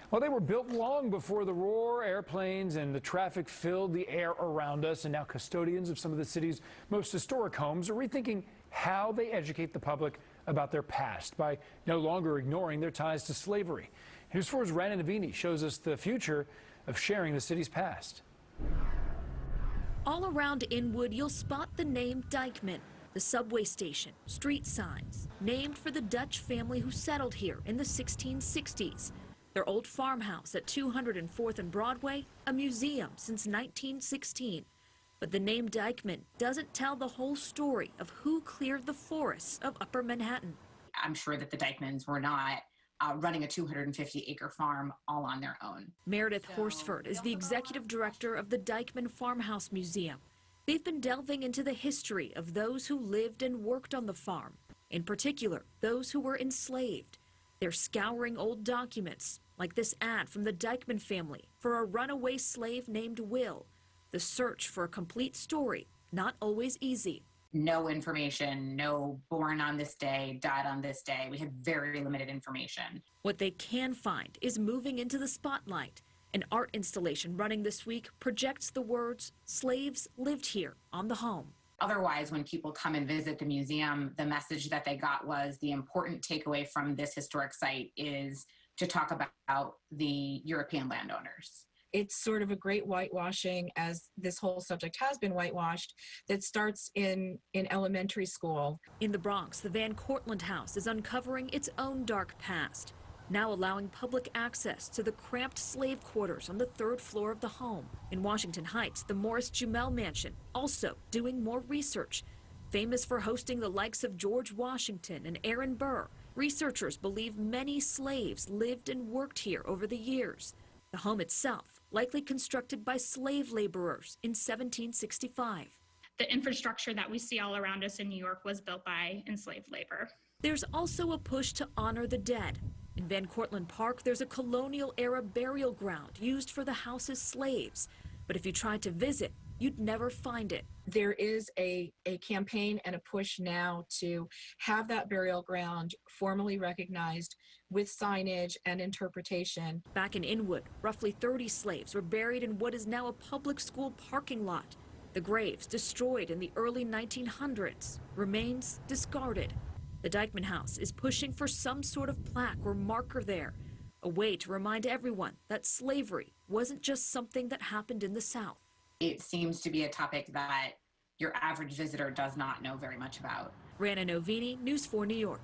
Well, they were built long before the roar, airplanes, and the traffic filled the air around us. And now custodians of some of the city's most historic homes are rethinking how they educate the public about their past by no longer ignoring their ties to slavery. Here's 4's Rana Navini shows us the future of sharing the city's past. All around Inwood, you'll spot the name Dyckman, the subway station, street signs, named for the Dutch family who settled here in the 1660s. Their old farmhouse at 204th and Broadway, a museum since 1916. But the name Dyckman doesn't tell the whole story of who cleared the forests of Upper Manhattan. I'm sure that the Dyckmans were not running a 250-acre farm all on their own. Meredith Horsford is the executive director of the Dyckman Farmhouse Museum. They've been delving into the history of those who lived and worked on the farm, in particular, those who were enslaved. They're scouring old documents, like this ad from the Dyckman family for a runaway slave named Will. The search for a complete story, not always easy. No information, no born on this day, died on this day. We have very limited information. What they can find is moving into the spotlight. An art installation running this week projects the words, "Slaves lived here," on the home. Otherwise, when people come and visit the museum, the message that they got was the important takeaway from this historic site is to talk about the European landowners. It's sort of a great whitewashing, as this whole subject has been whitewashed, that starts in elementary school. In the Bronx, the Van Cortlandt house is uncovering its own dark past, now allowing public access to the cramped slave quarters on the 3rd floor of the home. In Washington Heights, the Morris-Jumel mansion also doing more research. Famous for hosting the likes of George Washington and Aaron Burr, researchers believe many slaves lived and worked here over the years. The home itself likely constructed by slave laborers in 1765. The infrastructure that we see all around us in New York was built by enslaved labor. There's also a push to honor the dead. In Van Cortlandt Park, there's a colonial-era burial ground used for the house's slaves. But if you tried to visit, you'd never find it. There is a campaign and a push now to have that burial ground formally recognized with signage and interpretation. Back in Inwood, roughly 30 slaves were buried in what is now a public school parking lot. The graves destroyed in the early 1900s, remains discarded. The Dyckman house is pushing for some sort of plaque or marker there, a way to remind everyone that slavery wasn't just something that happened in the South. It seems to be a topic that your average visitor does not know very much about. Rana Navini, News 4 New York.